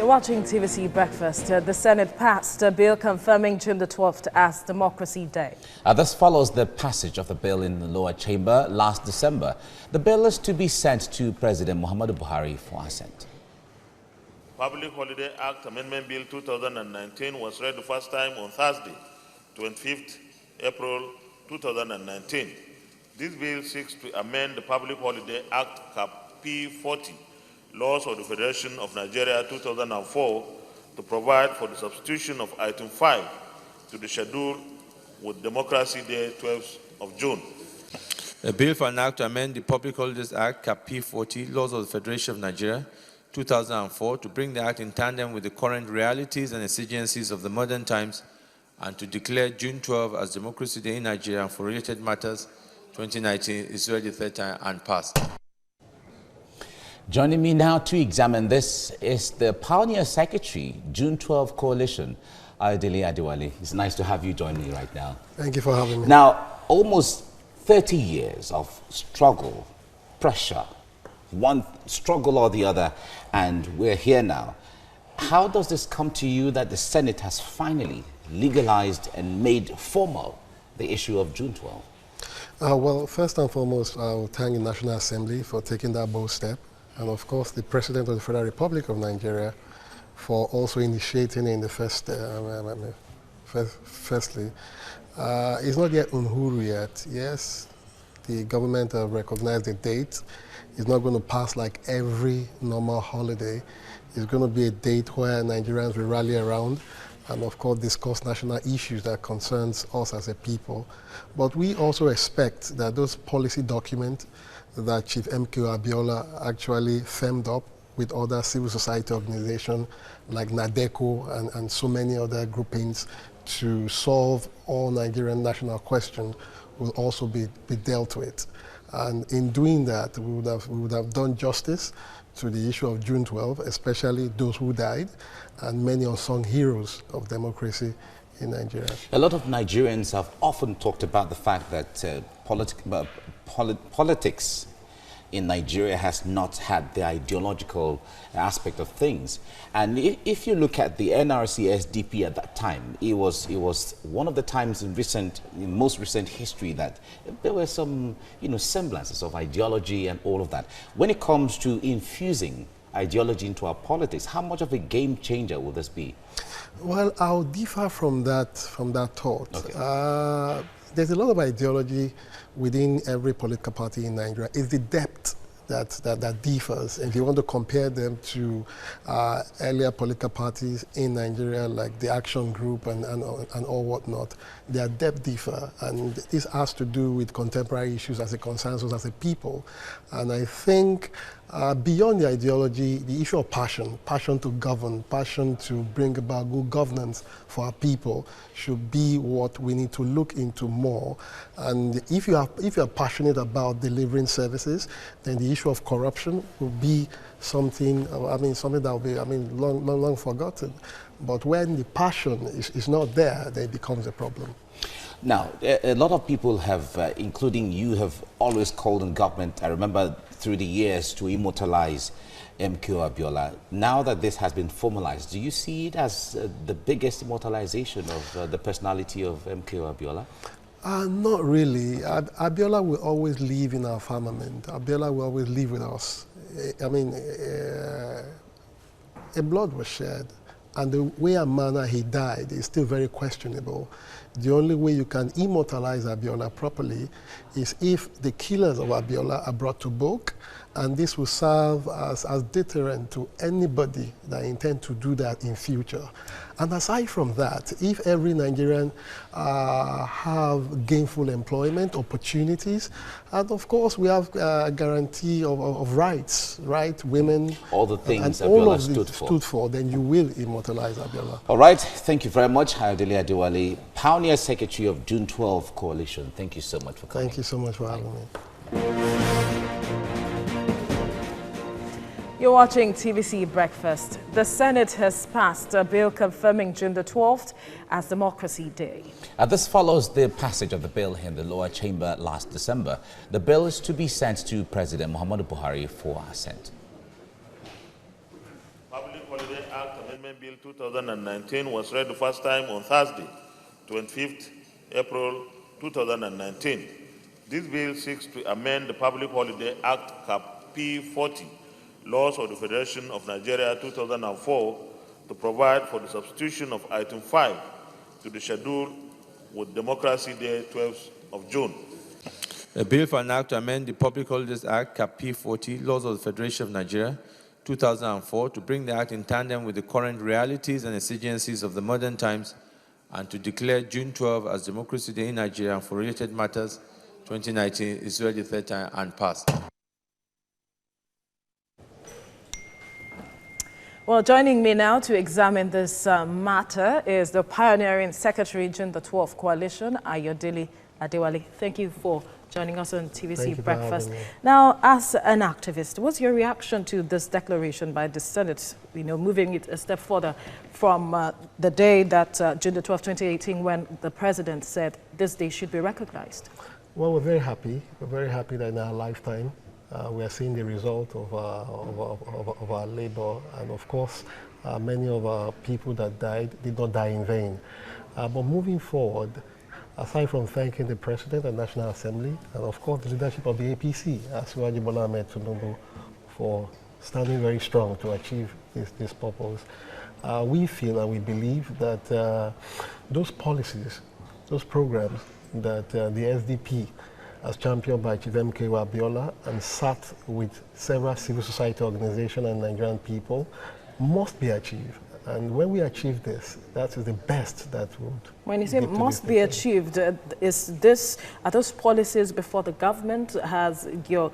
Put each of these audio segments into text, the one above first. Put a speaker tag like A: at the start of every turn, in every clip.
A: You're watching TVC Breakfast. The Senate passed a bill confirming June the 12th as Democracy Day.
B: This follows the passage of the bill in the lower chamber last December. The bill is to be sent to President Muhammadu Buhari for assent.
C: Public Holiday Act Amendment Bill 2019 was read the first time on Thursday, 25th April 2019. This bill seeks to amend the Public Holiday Act Cap P40, Laws of the Federation of Nigeria 2004, to provide for the substitution of Item 5 to the schedule with Democracy Day 12th of June.
D: A bill for an act to amend the Public Holidays Act Cap P40, Laws of the Federation of Nigeria 2004, to bring the act in tandem with the current realities and exigencies of the modern times, and to declare June 12 as Democracy Day in Nigeria and for related matters 2019 is read the third time and passed.
B: Joining me now to examine this is the Pioneer Secretary, June 12 Coalition, Ayodele Adewale. It's nice to have you join me right now.
E: Thank you for having me.
B: Now, almost 30 years of struggle, pressure, one struggle or the other, and we're here now. How does this come to you that the Senate has finally legalized and made formal the issue of June 12?
E: Well, first and foremost, I'll thank the National Assembly for taking that bold step, and of course the President of the Federal Republic of Nigeria for also initiating in the firstly. It's not yet Uhuru yet. Yes, the government have recognized the date. It's not going to pass like every normal holiday. It's going to be a date where Nigerians will rally around and of course discuss national issues that concerns us as a people. But we also expect that those policy documents that Chief M.K.O. Abiola actually firmed up with other civil society organizations like NADECO and so many other groupings to solve all Nigerian national questions will also be dealt with. And in doing that, we would have done justice to the issue of June 12, especially those who died and many unsung heroes of democracy in Nigeria.
B: A lot of Nigerians have often talked about the fact that politics in Nigeria has not had the ideological aspect of things. And if you look at the NRC SDP at that time, it was one of the times in most recent history that there were some semblances of ideology and all of that. When it comes to infusing ideology into our politics, how much of a game changer will this be?
E: Well, I'll differ from that thought.
B: Okay.
E: There's a lot of ideology within every political party in Nigeria. It's the depth that differs. If you want to compare them to earlier political parties in Nigeria, like the Action Group and all whatnot, their depth differ. And this has to do with contemporary issues as a consensus as a people. And I think beyond the ideology, the issue of passion to govern, passion to bring about good governance for our people should be what we need to look into more. And if you are passionate about delivering services, then the issue of corruption will be something that will be, long forgotten. But when the passion is not there, then it becomes a problem.
B: Now, a lot of people have, including you, have always called on government, I remember through the years, to immortalize M.K.O. Abiola. Now that this has been formalized, do you see it as the biggest immortalization of the personality of M.K.O. Abiola?
E: Not really. Abiola will always live in our firmament. Abiola will always live with us. A blood was shed, and the way and manner he died is still very questionable. The only way you can immortalize Abiola properly is if the killers of Abiola are brought to book, and this will serve as deterrent to anybody that intend to do that in future. And aside from that, if every Nigerian have gainful employment opportunities, and of course we have a guarantee of rights, right? Women,
B: all the things
E: and all
B: Abiola
E: of stood for, then you will immortalize Abiola.
B: All right, thank you very much, Ayodele Adewale, Pioneer Secretary of June 12 Coalition. Thank you so much for coming.
E: Thank you so much for having me.
A: You're watching TVC Breakfast. The Senate has passed a bill confirming June the 12th as Democracy Day.
B: This follows the passage of the bill in the lower chamber last December. The bill is to be sent to President Muhammadu Buhari for assent.
C: Public Holiday Act Amendment Bill 2019 was read the first time on Thursday, 25th April 2019. This bill seeks to amend the Public Holiday Act Cap P40, Laws of the Federation of Nigeria 2004, to provide for the substitution of Item 5 to the schedule with Democracy Day, 12th of June.
D: A bill for an act to amend the Public Holidays Act, Cap P40, Laws of the Federation of Nigeria, 2004, to bring the act in tandem with the current realities and exigencies of the modern times, and to declare June 12 as Democracy Day in Nigeria and for related matters, 2019, is read the third time and passed.
A: Well, joining me now to examine this matter is the pioneering Secretary June the 12th Coalition, Ayodele Adewale. Thank you for joining us on TVC Breakfast. Now, as an activist, what's your reaction to this declaration by the Senate, moving it a step further from the day that June the 12th, 2018, when the President said this day should be recognized?
E: Well, we're very happy. We're very happy that in our lifetime, we are seeing the result of our labor. And of course, many of our people that died did not die in vain. But moving forward, aside from thanking the President and National Assembly, and of course the leadership of the APC, Asiwaju Bola Ahmed Tinubu, for standing very strong to achieve this purpose, we feel and we believe that those policies, those programs that the SDP, as championed by Chief M.K.O. Abiola and sat with several civil society organizations and Nigerian people, must be achieved. And when we achieve this, that is the best that would.
A: When you say must be achieved, are those policies before the government? Has your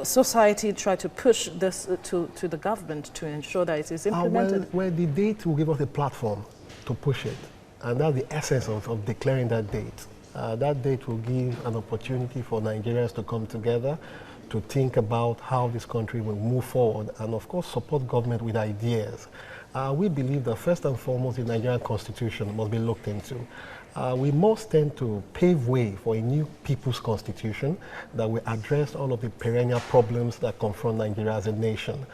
A: society tried to push this to the government to ensure that it is implemented?
E: Well, the date will give us a platform to push it. And that's the essence of declaring that date. That date will give an opportunity for Nigerians to come together, to think about how this country will move forward, and of course support government with ideas. We believe that first and foremost the Nigerian Constitution must be looked into. We must tend to pave way for a new people's constitution that will address all of the perennial problems that confront Nigeria as a nation.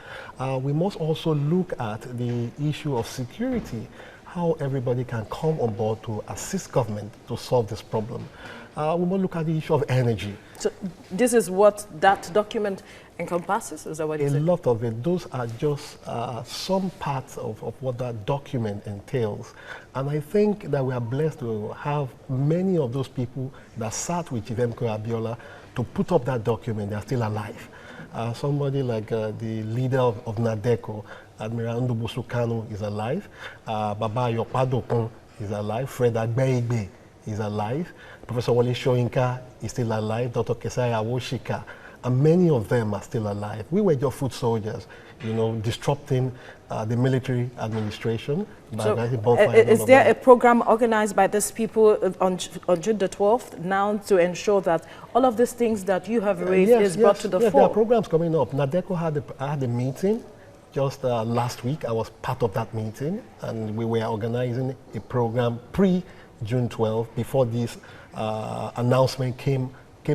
E: We must also look at the issue of security, how everybody can come on board to assist government to solve this problem. We must look at the issue of energy.
A: So this is what that document encompasses? Is that what you said?
E: A lot of it. Those are just some parts of what that document entails. And I think that we are blessed to have many of those people that sat with Chief M.K.O. Abiola to put up that document. They are still alive. Somebody like the leader of NADECO, Admiral Ndubusu Kanu, is alive. Baba Yopadokun is alive. Fred Agbeigbe is alive. Professor Wale Soyinka is still alive. Dr. Kesaya Awoshika, and many of them are still alive. We were just foot soldiers, disrupting the military administration.
A: So, is there a program organized by these people on June the 12th now to ensure that all of these things that you have raised is brought to the fore?
E: There are programs coming up. NADECO had a meeting just last week. I was part of that meeting, and we were organizing a program pre-June 12th before this announcement came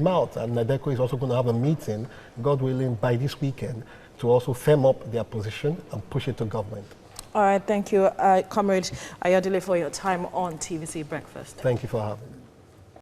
E: out. And NADECO is also going to have a meeting, God willing, by this weekend to also firm up their position and push it to government.
A: All right, thank you, Comrade Ayodele, for your time on TVC Breakfast.
E: Thank you for having me.